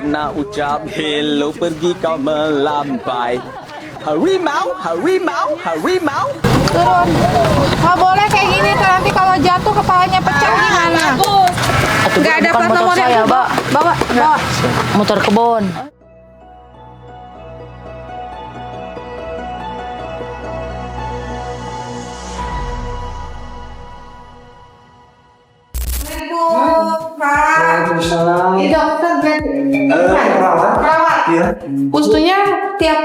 nak ucap hello pergi kau melambai. Harimau, harimau, harimau. Turun. Nggak boleh kayak gini, nanti kalau jatuh kepalanya pecah gimana? Nggak ada plat nomornya. saya, Mbak. Bawa. Motor kebon. Ini dokter perawat. Iya. Pustunya tiap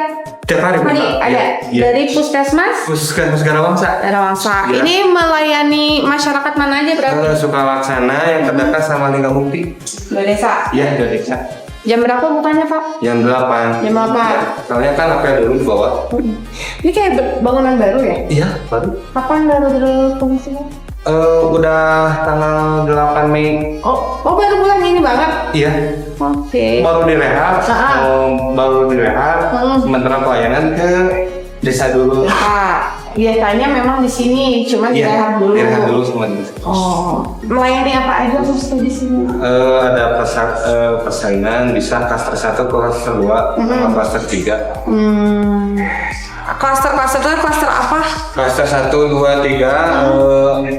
Tiap hari ada Iya. dari puskesmas Puskesmas Garawangsa. Darawangsa. Iya. Ini melayani masyarakat mana aja berarti? Sukalaksana yang terdekat sama Linggamukti. Dua desa. Iya, dari desa. Jam berapa bukanya Pak? Jam 8. Jam 8. Kalian kan apa dulu di bawah? Ini kayak bangunan baru ya? Iya, baru. Kapan baru fungsinya? Udah tanggal 8 Mei. Oh baru bulan ini banget. Iya. Oke. Baru direhab. Baru direhab. Sementara pelayanan ke desa dulu. Nah, biasanya memang di sini, cuma direhab dulu. Direhab dulu semua di desa. Oh, melayani apa aja terus di sini? Ada persalinan bisa klaster 1, klaster 2, sama klaster 3. Klaster itu klaster apa? Klaster 1, 2, 3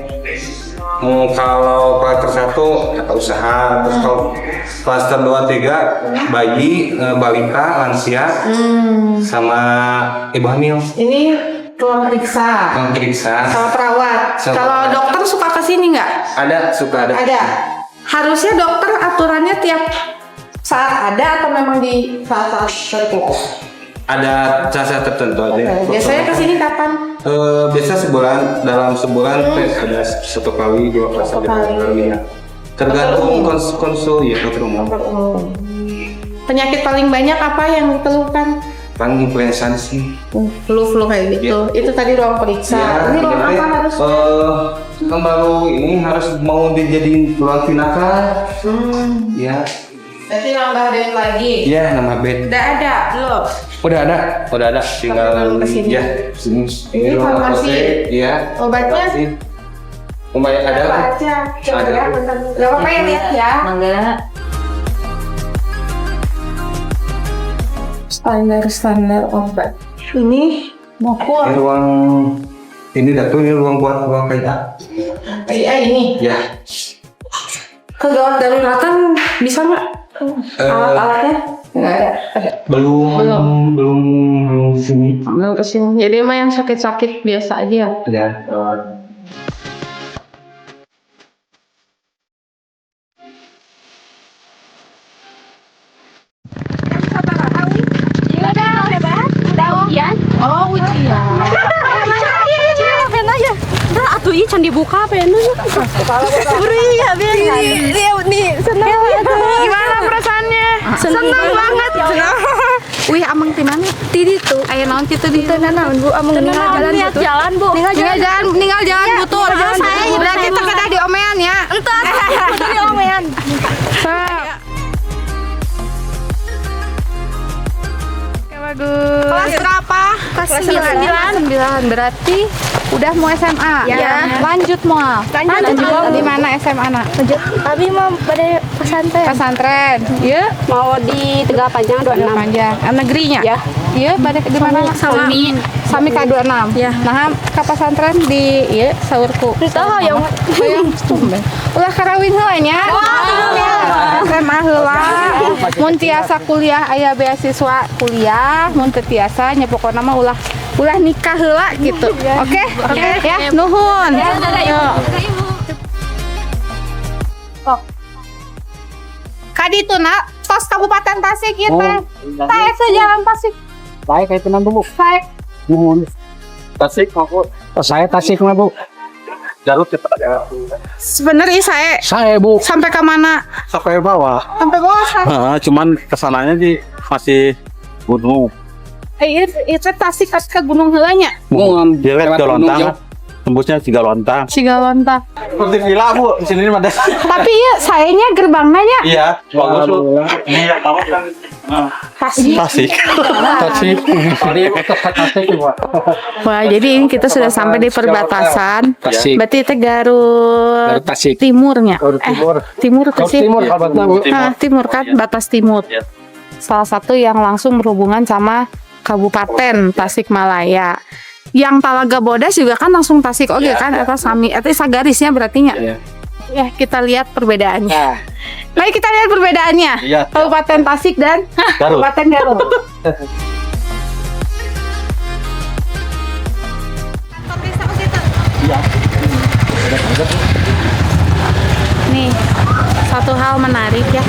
kalau klaster 1 usaha, terus kalau klaster 2, 3 bayi, balita, lansia, sama ibu hamil. Ini ruang periksa sama perawat. Sama Kalau perawat. dokter suka kesini nggak? Suka ada. Ada. Harusnya dokter aturannya tiap saat ada atau memang di saat-saat tertentu? Ada jasa tertentu aja. Biasanya kesini kapan? Biasa sebulan, dalam sebulan ada 1 kali, 2 kali, 3 kali. Tergantung konsul ya dokter umum. Penyakit paling banyak apa yang dikeluhkan? Paling influenza sih. Flu kayak gitu. Itu tadi ruang periksa. Ini ruang apa harus? Kan baru ini harus mau dijadiin ruang tindakan. Ya. Berarti nambah bed lagi. Iya, nama bed. Udah ada belum? Udah ada. Tinggal belum kesini. ya, sini. Ini ruang farmasi. apotek, Iya. Obatnya? Obatnya ada. Apa aja? Coba Ada. ya, bentar. Gak apa-apa ya lihat ya. Mangga. Standar obat. Ini mokul. Ini ruang ini ruang buat ruang kayak Ini. ya. Kegawat daruratan bisa nggak? Alat-alatnya? Nggak ada. Belum sini. Belum kesini. Jadi emang yang sakit-sakit biasa aja. Ya. Oh, ujian. Aja. Dah atuh ieu can dibuka pena. Beri ya biasa. Nih, senang Gimana perasaannya? Senang banget. Wih, amang di mana? Di ditu. Aya naon kitu di teu naon, Bu? Amang ninggal jalan lihat butuh. jalan, Bu. Ninggal jalan butuh. saya Berarti teu kada diomean ya. Entar dari omean. Bagus. Kelas berapa? Kelas 9. Berarti udah mau SMA. Ya. Lanjut mau. Lanjut. Di mana SMA nak? Abi mau pada pesantren. Pesantren. Iya. Mau di Tegal Panjang 26. Panjang. Negerinya? Ya. Iya, pada di mana? Sami K26. Ya. Nah, ke pesantren di ieu saurku. Tahu ya. Ulah karawin heula nya. SMA heula. Mun tiasa kuliah aya beasiswa kuliah, mun teu tiasa nya pokona mah ulah nikah heula gitu. Oke? Ya, nuhun. Yuk. Kaditu nak, tos Kabupaten Tasik ieu teh. Taek sejalan Tasik. Saya kayak tenan Bu. Taek. Nuhun. Tasik aku. Oh, saya Tasik mah Bu. Garut cepat ada. Sebenarnya Saya Bu. sampai ke mana? Sampai bawah. Sampai bawah. Cuman kesananya sih masih gunung. Itu Tasik ke gunung heula nya. Gunung Dia lewat ke gunung lontang, jauh. tembusnya 3 lontang. Cigalonta. Seperti villa Bu, di sini ada. Tapi ya sayanya gerbangnya Iya, bagus Bu. Ini ya kamu kan. Tasik. Tasik. Wah, jadi ini kita sudah sampai di perbatasan. Tasik. Berarti itu Garut Tasik. Timurnya. Timur. Timur ke sih. Timur Bu. Nah, timur kan batas timur. Iya. Salah satu yang langsung berhubungan sama Kabupaten Tasikmalaya. Yang Talaga Bodas juga kan langsung Tasik oke kan atau sami atau sagarisnya berarti nya. Iya. Ya, kita lihat perbedaannya. Nah, Mari kita lihat perbedaannya. Iya. Kabupaten Tasik dan Garut. Kabupaten Garut. Nih, satu hal menarik ya.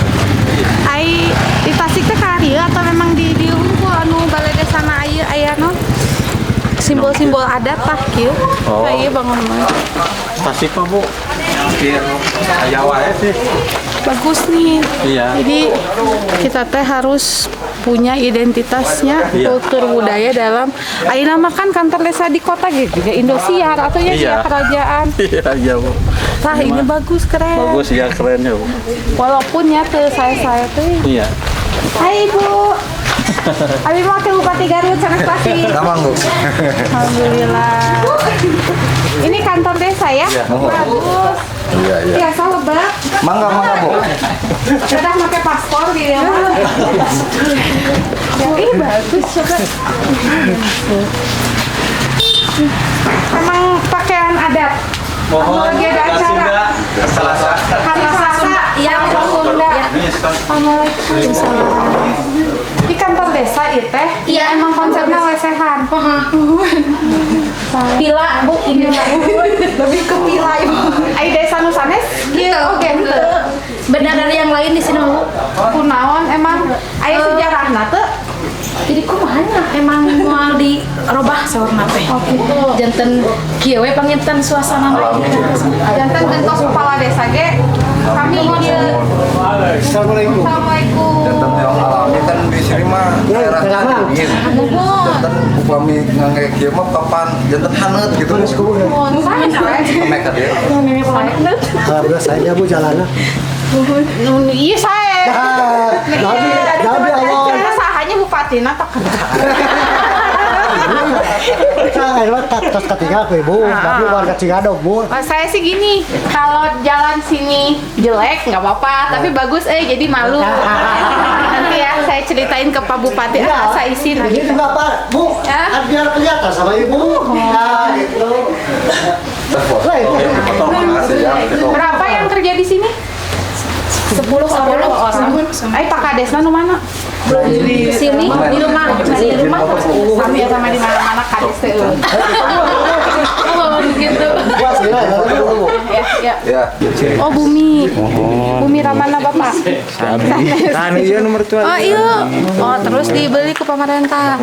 Ai di Tasik teh kari atau memang di unggul anu balai desana aya no simbol-simbol adat tah kieu. Oh. Ieu bangun mah. Tasik mah Bu. Hampir kayak wae sih. Bagus nih. Iya. Jadi kita teh harus punya identitasnya, Iya. kultur budaya dalam ayeuna mah kan kantor desa di kota gitu ya Indosiar atau ya Iya. kerajaan. Iya, iya Bu. Nah, ini bagus keren. Bagus ya, keren ya Bu. Walaupun ya tuh saya tuh. Iya. Hai Ibu. Abi mau ke Bupati Garut sanes Tasik. Namang Bu. Alhamdulillah. Ini kantor desa ya? Bagus. Iya, iya. Biasa lebak. Mangga Bu. Udah pakai paspor di rumah. Ya, bagus coba. Emang pakaian adat. Mohon Lagi ada acara. Selasa. Hari Selasa yang Sunda. Assalamualaikum. Di kantor desa itu teh, iya emang konsepnya lesehan. Pila Bu, ini lebih ke pila Ibu. Ai desa nu sanes, kieu oge henteu. Beda dari yang lain di sini Bu. Kunaon emang aya sejarahna teu? Jadi kumanya emang mau dirobah saurna teh. Oh gitu. Janten kieu we panginten suasana lain. Janten gentos kepala desa ge kami ieu. Assalamualaikum. Assalamualaikum. Jantan yang alami kan di sini mah daerah dingin. Jantan upami ngangge kieu mah papan jantan haneut gitu. Mohon saya. Mereka dia. Kalau saya Bu jalannya. Iya saya. Nabi Allah. Karena sahanya bupati tak kenal. Saya lewat tas ketiga aku Ibu. Tapi warga Cigadog Bu. Saya sih gini, kalau jalan sini jelek nggak apa-apa, tapi bagus jadi malu. Nanti ya saya ceritain ke Pak Bupati, saya isin aja. Begitu nggak Pak Bu? Ya. Biar kelihatan sama Ibu. Nah gitu. Lah Ibu. Berapa yang kerja di sini? 10 orang. Pak Kadesna nu mana? Di sini di rumah Kami ya sama di mana-mana Kades teh. Oh gitu. Puas ya. Ya. Oh Bumi. Bumi Ramana Bapak. Nah, ini nomor tua. Oh iya. Oh terus dibeli ke pemerintah.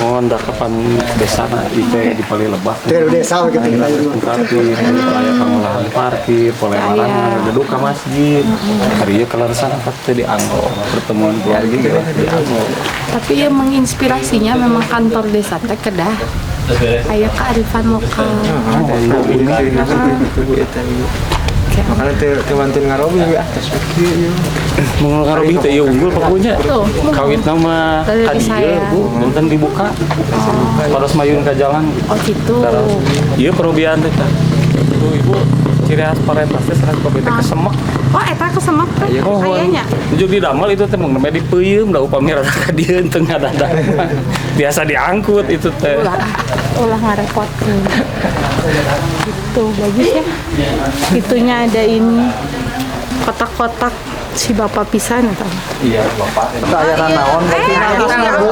Mohon dakapan desa itu di Pali Lebah. Dari desa gitu kita Parkir, layak pengolahan parkir, pelebaran, gedung ke masjid. Hari ini kelar sana pasti di Anglo, pertemuan keluarga juga di Anglo. Tapi yang menginspirasinya memang kantor desa teh kedah. Aya kearifan lokal. Makanya teman-teman ngarobi ya. Mengenal Karobi itu ya unggul pokoknya. Tuh. Kawit nama Dari kadi saya. Bu, nonton dibuka. Terus mayun ke jalan. Oh gitu. Iya perubian teh. Tuh Ibu ciri khas parentas teh serang kopi teh kesemek. Oh eta kesemek teh kayaknya. Tujuh di damel itu teh mung di peuyeum da upami rada ka dieu teu ngadadak. Biasa diangkut itu teh. Ulah ngarepotkeun. Gitu bagus ya. Itunya ada ini kotak-kotak si bapak pisan eta. Iya, Bapak. Saya naon Bu.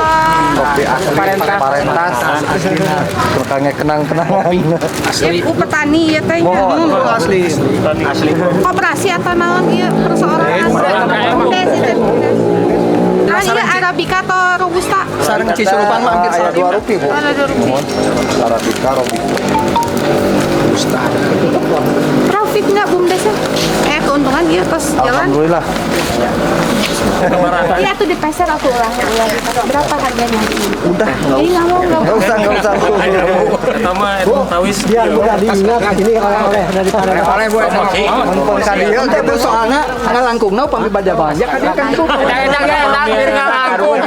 kopi asli parentas. Tukangnya kenang-kenangan. Ya, petani ya teh. Asli. Koperasi atau naon ieu perseorangan. Iya Arabica atau Robusta? Sareng cisurupan mah hampir 2 rupiah Bu. Ada 2 rupiah. Arabica, Robusta. Profit nggak bumdes ya? Keuntungan dia pas jalan. Alhamdulillah. Iya tuh di pasar aku ulang. Berapa harganya? Udah. Ini nggak mau. Nggak usah. Pertama tawis. Biar mudah diingat ini oleh-oleh dari Oleh buat mumpung tadi teh bu soalna ngalangkungna upami bada banyak kan kan tuh. Jangan ngalangkung.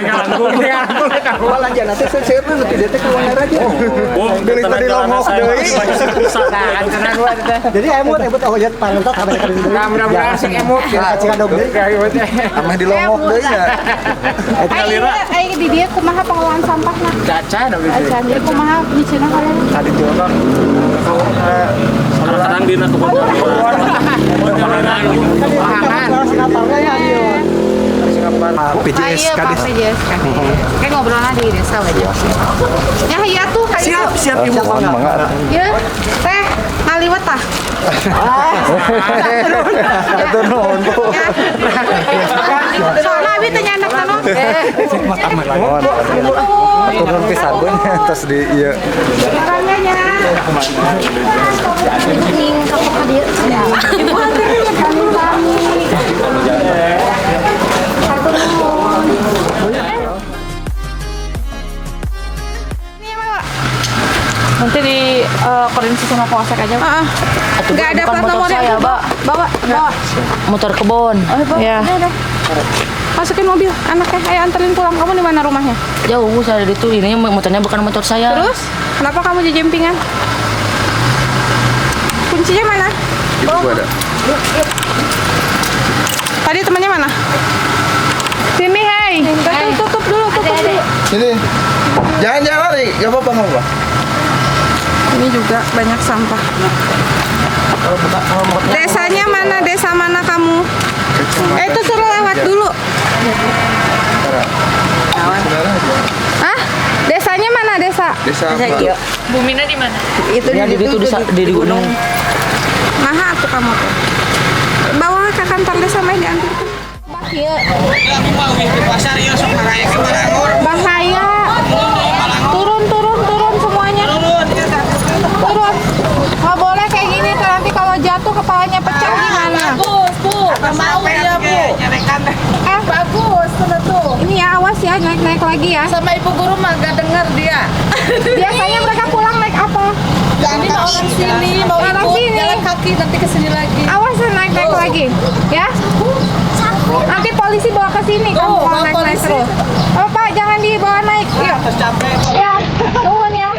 Balanjana teh seueur nu teh teh kawangar aja. Deui tadi longok deui. Jadi emut awalnya pantat sampai ke sini. Mudah-mudahan sing emut Cika dog deui. ameh di longok deui nya. Ayo di dia kumaha pengelolaan sampahna. Caca da Acan jadi kumaha di Cina kalian. tadi tuh kan Kadang dina kebun. PJS Kadis. PJS Kadis. Kayak ngobrolnya di desa aja. Ya iya tuh kayak Siap ibu. Mangga. ya teh ngaliwat tah. Turun Bu. Soalnya abi teh nyandak tanah. Turun pisan Bu terus di ieu. Orangnya ning kapok ka dieu. Ibu hantar kami. Satu nuhun. Nanti di koordinasi sama polsek aja. Nggak ada plat nomornya. saya, Mbak. Bawa. Motor kebon. Ya. Udah. Masukin mobil anaknya. Ayo anterin pulang. Kamu di mana rumahnya? Jauh saya dari itu. Ini motornya bukan motor saya. Terus? Kenapa kamu jempingan? Kuncinya mana? Ibu ada. Tadi temannya mana? Sini, hei. Tutup dulu. Sini. Jangan lari, enggak apa-apa enggak apa. Ini juga banyak sampah. Desanya mana? Desa mana kamu? Itu suruh lewat dulu. Hah? Desanya mana desa? Desa apa? Bumina di mana? Itu Ya, di itu di gunung. Maha tuh kamu tuh. Bawa ke kantor desa main diantar. Bahaya. Turun semuanya. Turun. Nggak boleh kayak gini. Nanti kalau jatuh kepalanya pecah gimana? Bagus, Bu. Mau ya, Bu. Bagus, tuh. Ini ya awas ya naik lagi ya. Sama ibu guru mah gak denger dia. Biasanya mereka pulang naik apa? Jadi mau orang sini, mau Orang ikut sini. jalan kaki nanti ke sini lagi. Awas ya naik lagi, ya. Nanti polisi bawa ke sini kamu kalau naik polisi. terus. Oh Pak, jangan dibawa naik. Iya. Ya, turun ya.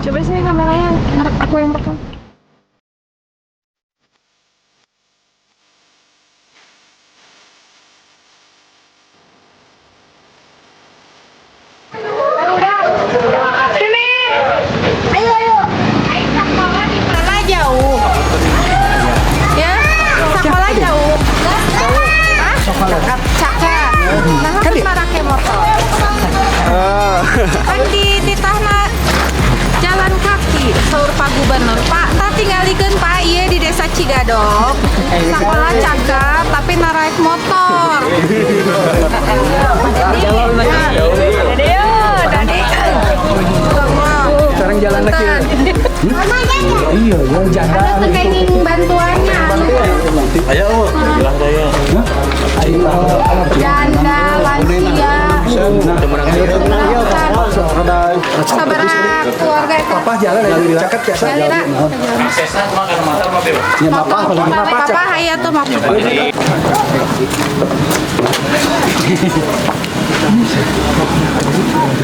Coba sini kameranya, aku yang rekam. Sini. Ayo. Sekolah jauh. Ya, sekolah jauh. Hah? Cakap. Nah, kan marake motor. Kan di tanah jalan kaki saur Pak Gubernur. Pak, tak tinggalikeun Pak ieu di Desa Cigadog. Sekolah cakap tapi naik motor. Dadi. Sekarang jalan lagi. Iya, jalan. Ada kenging bantuannya. Ayo, bilang saya. Janda, lansia. Sabaraha keluarga itu. Papa jalan lagi caket ya. Galira. Papa aya tuh mau.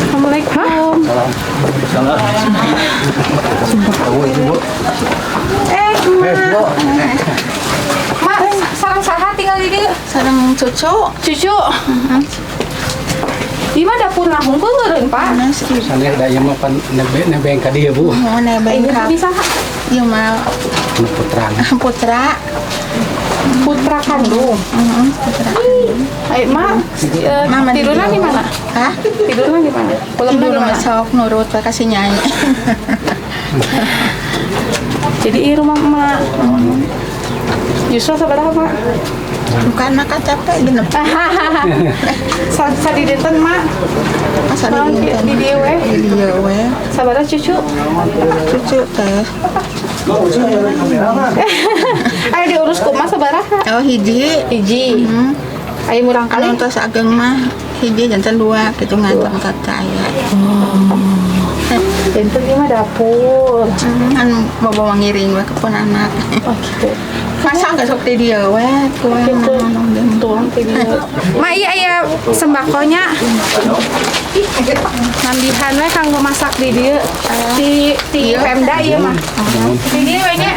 Assalamualaikum. Mak, sarang saha tinggal di dieu? Sarang cucu. Cucu. Di mana dapur nahung keuleureun, Pak? Sana daya mah pan nebeng ka dieu Bu. Mau nebeng Ibu kap. bisa Ieu mah Putrana. putra kandung. Ayo, Mak. Tidurnya di mana? Hah? Tidurnya di mana? Pulang Tidur di mah mana? sok nurut we kasih nyanyi. Jadi di rumah emak. Justru sabaraha Mak? Bukan maka capek genep. Sa di dinten Mak. Masa Naon di di dieu we? Iya we. Sabaraha cucu? Cucu teh. Ayo diurus kumaha sabaraha? Oh hiji. Hiji. Ayo murang kali. Anu tos ageng mah hiji jantan 2 kitu ngantong saya. Dinten ieu mah dapur. Anu bawa ngiring we ke pun anak. Oh gitu. Masa nggak sok di dia we. Gitu. Tuang teh dieu. Mak ieu aya sembakonya. Nambihan we kanggo masak di dieu. Di Pemda ieu mah. Di dieu we nya.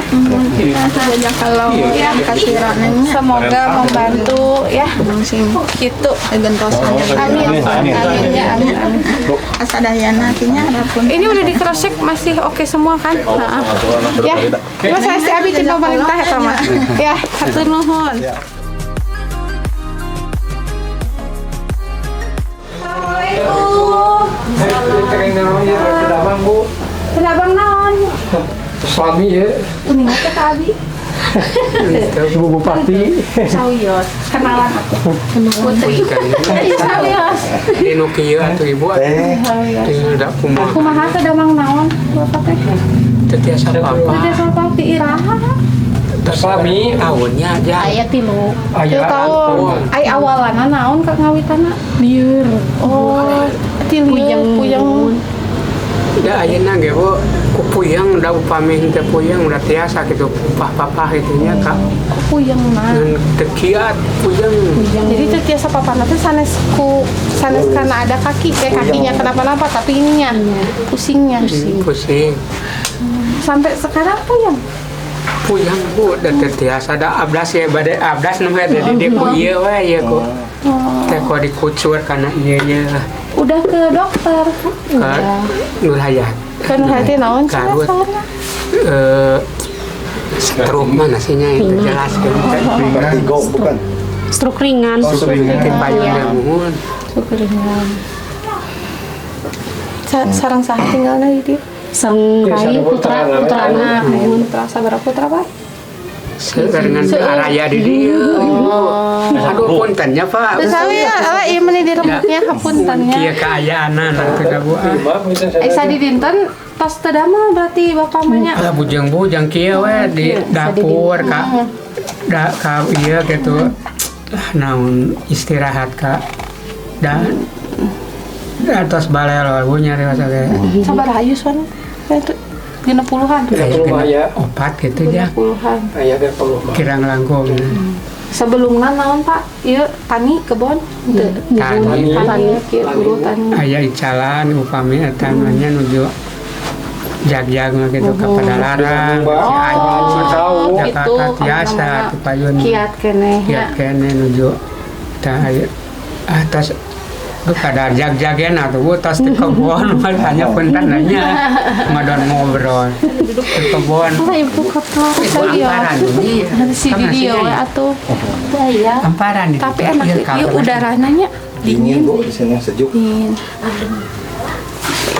Saja kalau Ya, kasih ranenya semoga membantu ya. sing Gitu. gentosan. Amin. Amin ya, amin. Asa dayana kinya adapun. Ini udah dikrosek masih oke semua kan? Heeh. Ya, terima saya si Abi jeung pemerintah eta mah. Ya, hatur nuhun. Assalamualaikum. Kenapa naon? Suami ya, Kuningan teh ka Abi. Ibu Bupati. Sauyos, kenalan aku. Putri. Sauyos. Inu kieu atuh Ibu. Tidak kumaha. Kumaha teh damang naon? Bapak teh. Teu tiasa apa-apa. Teh sampang ti iraha. Suami awalnya aja. Aya 3. Aya Tahun. Ai awalana naon ka ngawitana? Lieur. Oh, ti lieur Da ayeuna ge Bu, ku puyeng da upami teu puyeng udah tiasa kitu pah-pah itunya Kak. puyeng mah. Dan teu kiat puyeng. Jadi teu tiasa papana teh sanes karena ada kaki kakinya kenapa-napa tapi ininya pusingnya. Pusing. Sampai sekarang puyeng. Puyeng Bu, da teu tiasa da abdas ya bade abdas nu teh di ku ieu we ya ku. Teh ku dikucur kana ieu nya. Udah ke dokter. Ka Nur Hayat. Kan hati naon sih Karut. soalnya? Stroke mana sihnya itu jelaskan. bukan. Stroke ringan. Mungkin payungnya mohon. Sukeringan. Sarang saha tinggalna di dieu? Sang Rai putra Putrana, putra sabaraha putra bae? Dengan araya di dia. Aduh puntennya Pak. Teu sawi ya, ieu meni dirembuknya hapuntennya. Kieu kaayaanan teh ka Bu. Asa di dinten tos teu damel berarti bapak mah nya. Bujang kieu we di dapur ka ieu gitu. Naon istirahat Kak. Dan atas balel Bu nyari masa ge. Sabaraha yuswan? 60-an. Aya opat gitu ya. 60-an. Aya ge kirang langkung. Sebelumnya naon Pak? Ieu tani kebon? Teu. Tani kieu guru tani. Aya icalan upami eta nya nuju jag-jag gitu ka Padalarang, si Ayu, Jakarta tiasa tu payun. Kiat keneh nya. Kiat kene nuju tah aya atas kadar jag-jagen atuh tos di kebon hanya punten nanya ngadon ngobrol di kebon. Ibu kotor. Amparan ini. Si di dieu we atuh. Ya. Amparan di. Tapi enak ieu udarana nya Dingin Bu, di sini sejuk. dingin.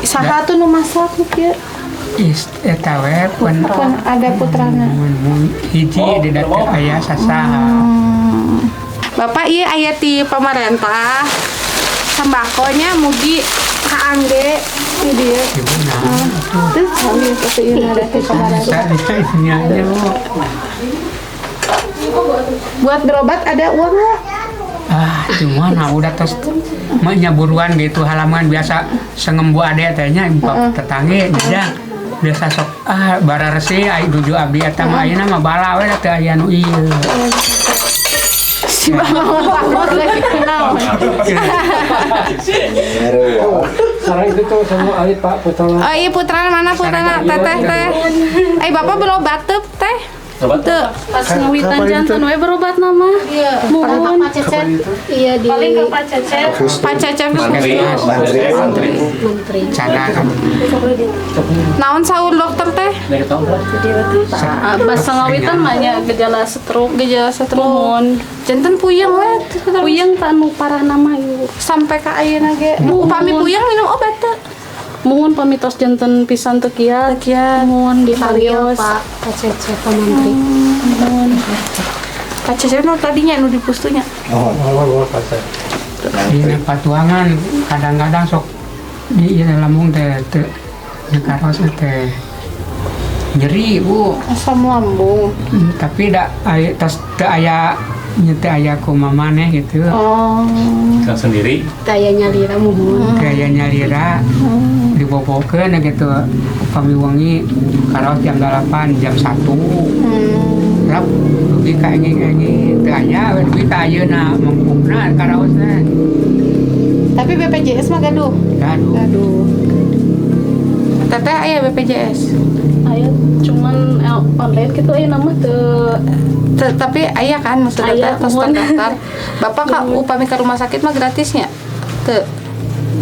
Saha atuh nu masak kieu? Eta we pun Ada putrana. hiji di dapur aya sasaha. Bapak ieu aya ti pamarentah. Sembakonya mugi kaangge di dieu. Ibu nah. Terus kami itu ieu ada ti pamarentah. Buat berobat ada uang nggak? Cuma udah tos mahnya buruan gitu halaman biasa sengembu ade tehnya impok tetangge jang biasa sok bara resi ai duju abdi eta mah ayeuna mah bala we teh aya nu ieu. Si bapak lapor lagi kenal. Sareng itu tuh sama alit Pak Putra. Oh iya putrana mana putrana teh. Bapak berobat teu teh? Teu. Pas ngawitan jantan we berobat nama. Iya. Mohon. Iya di Paling ke Pak Cecep. Pak Cecep menteri. Cana kan. naon saur dokter teh? Pas ngawitan mah nya gejala stroke. Mohon. Janten puyeng we. Puyeng teh anu parah nama ieu. Sampai ka ayeuna ge. Upami puyeng minum obat teu? Mohon pamitos jantan pisan teu kieu. Mohon diparios. Pak Cecep Menteri. Pacesep nu tadinya nu di pustunya. Di patuangan kadang-kadang sok di lambung teh karos teh nyeri Bu. Asam lambung. Tapi da tas teu aya nyete aya kumaha maneh gitu. Oh. Kan sendiri. Daya nyalira muhun. Gaya nyalira dibobokeun gitu. Upami wengi karos jam 8 jam 1. Rap dugi ka enging-enging teu aya dugi ka ayeuna mangkukna karaosna. Tapi BPJS mah gaduh. Gaduh. Teteh aya BPJS. Ayo cuman online gitu nama tuh. Tapi ayah kan maksudnya Aya, terus mohon. terdaftar. Bapak kak upami ke rumah sakit mah gratisnya. Teu.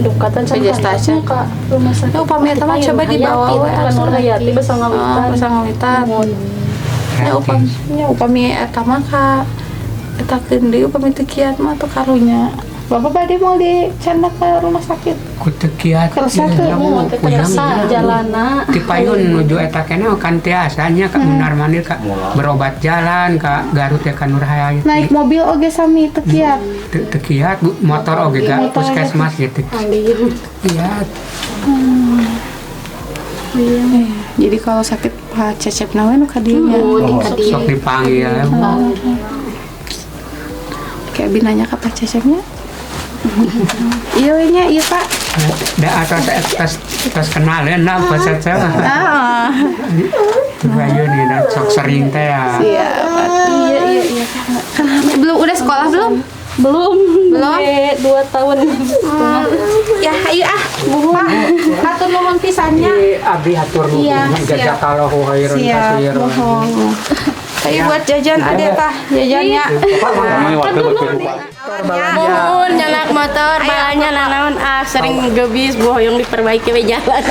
Dukatan sama BPJS tasnya. Kak rumah sakit. Ya upami eta mah coba dibawa we Kan Nur Hayati basa ngawitan. Basa ngawitan. Ya upami eta mah ka eta keun deui upami teu kiat mah tuh karunya. Bapak bade mau dicanda ke rumah sakit. Ku teu kiat. Kerasa teu Mau terasa jalana. Ti payun nuju eta keneh kan tiasanya ka Munar Mandir ka berobat jalan ka Garut ya ka Nur Hayati. Naik mobil oge sami teu kiat. Teu kiat motor oge ka puskesmas gitu. Kiat. Jadi kalau sakit Pak Cecep nawe nu ka dieu nya. Sok dipanggil. Kayak binanya ke Pak Cecepnya. Iya nya iya Pak. Da atas kenalin lah Pak Cecep. Ah. Ayo nih da sok sering teh ya. Iya. Belum udah sekolah belum? Belum. 2 tahun. Ya ayo Pak. Hatur nuhun pisannya. Abdi hatur nuhun. Iya, Jazakallahu khairan katsir. Ayo buat jajan ade tah jajannya. Mohon nyanak motor balanya nanaon sering gebis bohong diperbaiki we jalan.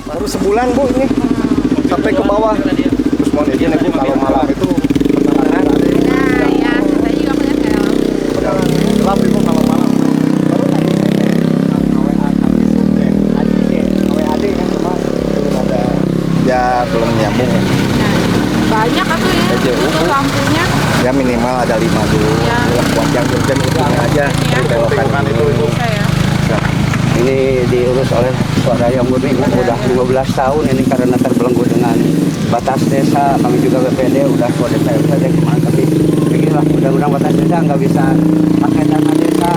Baru sebulan Bu ini sampai ke bawah. Terus mau izin Bu kalau malam itu penerangan. Nah, ya, saya juga punya helm. Gelap Ibu kalau malam. Baru WAD kan cuma belum ada ya belum nyambung. Banyak atuh ya untuk lampunya. Ya minimal ada 5 dulu. Ya. Buat yang urgent ujungnya aja. Belokan itu. Ini diurus oleh Swadaya Murni udah 15 tahun ini karena terbelenggu dengan batas desa. Kami juga BPD udah kode saya kemarin tapi beginilah undang-undang batas desa nggak bisa pakai dana desa.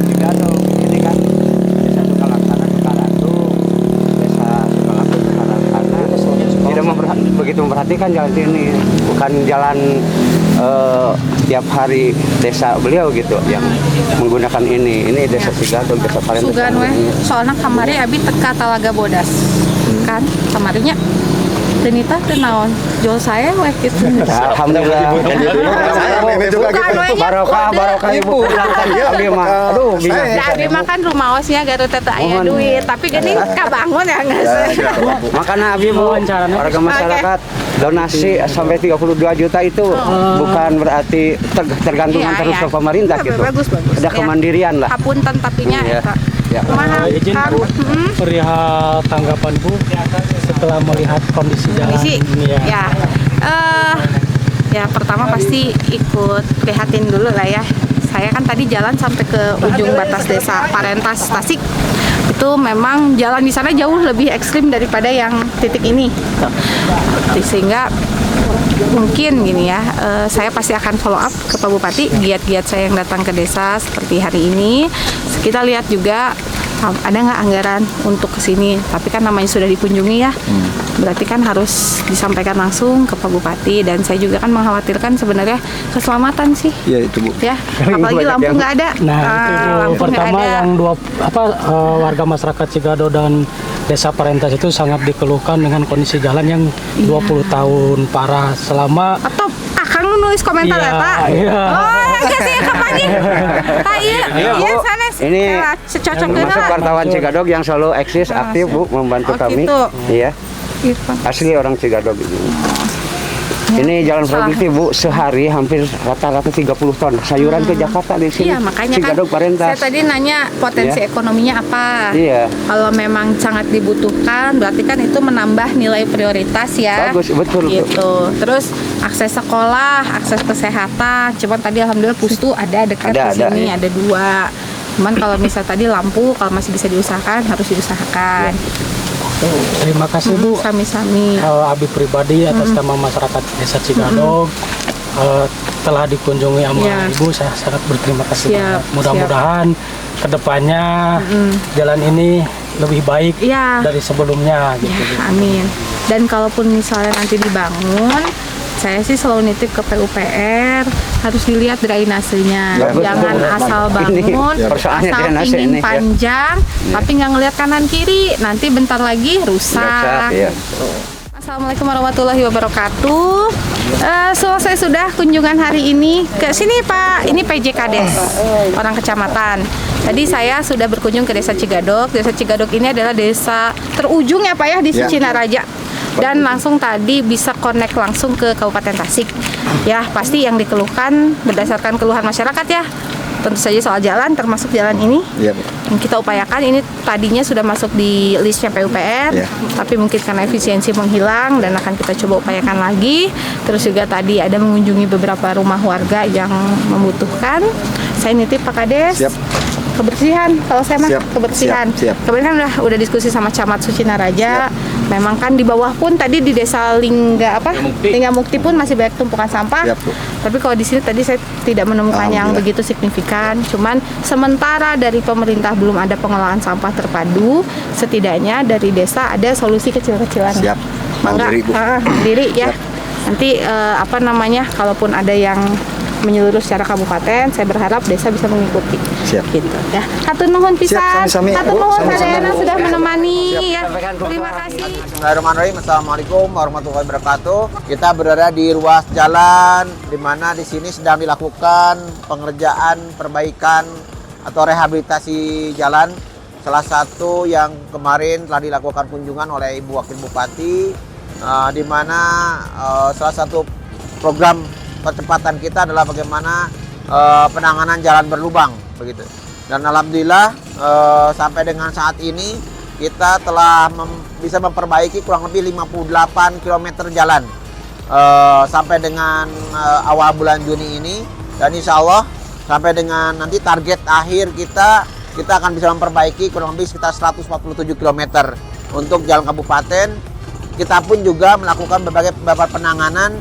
Juga dong ini kan desa Sukalaksana Sukaratu, desa Sukalaksana Sukaratu tidak begitu memperhatikan jalan ini bukan jalan tiap hari desa beliau gitu yang menggunakan ini desa Sigadog, desa Parenta. Sugan weh, soalnya kamari abi teka Talaga Bodas kan kamarinya Denita teh naon jual saya weh gitu. Alhamdulillah. Ini juga gitu. Barokah Ibu. Abi mah aduh Abi makan rumah osnya Garut teh aya duit tapi gini kabangun ya geus. Makanya Abi mau warga masyarakat donasi sampai 32 juta itu bukan berarti tergantungan terus ke pemerintah gitu. Bagus. Ada kemandirian lah. Hapunten tapinya eta. Kumaha izin Bu perihal tanggapan Bu setelah melihat kondisi jalan ini ya. Ya pertama pasti ikut prihatin dulu lah ya. Saya kan tadi jalan sampai ke ujung batas desa Parentas Tasik. Itu memang jalan di sana jauh lebih ekstrim daripada yang titik ini. Sehingga mungkin gini ya, saya pasti akan follow up ke Pak Bupati giat-giat saya yang datang ke desa seperti hari ini. Kita lihat juga ada nggak anggaran untuk kesini, tapi kan namanya sudah dikunjungi ya, berarti kan harus disampaikan langsung ke Pak Bupati. Dan saya juga kan mengkhawatirkan sebenarnya keselamatan sih. Ya itu Bu. Ya, apalagi lampu nggak ada. Nah, itu lampu pertama nggak ada. yang warga masyarakat Cigado dan Desa Parentas itu sangat dikeluhkan dengan kondisi jalan yang 20 tahun parah selama Atau Kang nulis komentar ya Pak. Iya. Oh, ya sih kembali. Pak iya sanes. Ini secocok termasuk wartawan Cigadog yang selalu eksis aktif Bu membantu kami. Gitu. Iya. Irfan. Asli orang Cigadog ini. Ini jalan produktif Bu, sehari hampir rata-rata 30 ton sayuran ke Jakarta di sini. Iya, makanya kan Cigadog Parentas. saya tadi nanya potensi ekonominya apa. Iya. Kalau memang sangat dibutuhkan, berarti kan itu menambah nilai prioritas ya. Bagus, betul. Gitu. Terus akses sekolah, akses kesehatan. Cuman tadi alhamdulillah Pustu ada dekat di sini, iya. ada 2. Cuman kalau misal tadi lampu, kalau masih bisa diusahakan harus diusahakan. Terima kasih Bu. Sami-sami. Abi pribadi atas nama masyarakat Desa Cigadog telah dikunjungi sama Ibu, saya sangat berterima kasih banget. Mudah-mudahan kedepannya jalan ini lebih baik dari sebelumnya gitu. Amin. Dan kalaupun misalnya nanti dibangun, saya sih selalu nitip ke PUPR, harus dilihat drainasenya. Jangan asal bangun, asal pingin panjang, tapi nggak ngelihat kanan kiri, nanti bentar lagi rusak. Assalamualaikum warahmatullahi wabarakatuh. Selesai sudah kunjungan hari ini ke sini Pak. Ini PJ Kades, orang kecamatan. Tadi saya sudah berkunjung ke Desa Cigadog. Desa Cigadog ini adalah desa terujung ya Pak ya di Cinaraja. Dan langsung tadi bisa connect langsung ke Kabupaten Tasik. Ya pasti yang dikeluhkan berdasarkan keluhan masyarakat ya. Tentu saja soal jalan, termasuk jalan ini yang kita upayakan. Ini tadinya sudah masuk di listnya PUPR, tapi mungkin karena efisiensi menghilang dan akan kita coba upayakan lagi. Terus juga tadi ada mengunjungi beberapa rumah warga yang membutuhkan. Saya nitip Pak Kades. Kebersihan, kalau saya mah kebersihan. Kemarin kan udah diskusi sama Camat Sucinaraja. Memang kan di bawah pun tadi di Desa Lingga Mukti pun masih banyak tumpukan sampah. Tapi kalau di sini tadi saya tidak menemukan yang begitu signifikan. Cuman sementara dari pemerintah belum ada pengelolaan sampah terpadu, setidaknya dari desa ada solusi kecil-kecilan. Mandiri ya. Nanti kalaupun ada yang menyeluruh secara kabupaten, saya berharap desa bisa mengikuti. Gitu ya. Hatur nuhun pisan. Hatur nuhun Sadayana sudah menemani ya. Terima kasih. Bismillahirrahmanirrahim. Assalamualaikum warahmatullahi wabarakatuh. Kita berada di ruas jalan di mana di sini sedang dilakukan pengerjaan perbaikan atau rehabilitasi jalan. Salah satu yang kemarin telah dilakukan kunjungan oleh Ibu Wakil Bupati, di mana salah satu program percepatan kita adalah bagaimana penanganan jalan berlubang begitu. Dan alhamdulillah sampai dengan saat ini kita telah bisa memperbaiki kurang lebih 58 km jalan sampai dengan awal bulan Juni ini, dan insya Allah sampai dengan nanti target akhir kita akan bisa memperbaiki kurang lebih sekitar 147 km untuk jalan kabupaten. Kita pun juga melakukan beberapa penanganan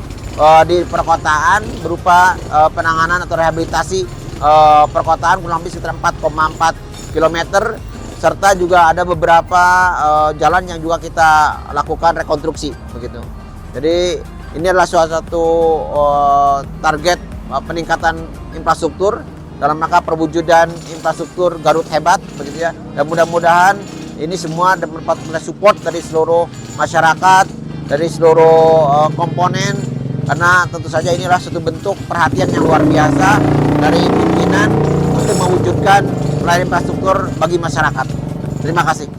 di perkotaan berupa penanganan atau rehabilitasi perkotaan kurang lebih sekitar 4,4 km, serta juga ada beberapa jalan yang juga kita lakukan rekonstruksi begitu. Jadi ini adalah salah satu target peningkatan infrastruktur dalam rangka perwujudan infrastruktur Garut hebat begitu ya. Dan mudah-mudahan ini semua dapat support dari seluruh masyarakat, dari seluruh komponen. Karena tentu saja inilah satu bentuk perhatian yang luar biasa dari pimpinan untuk mewujudkan pelayanan infrastruktur bagi masyarakat. Terima kasih.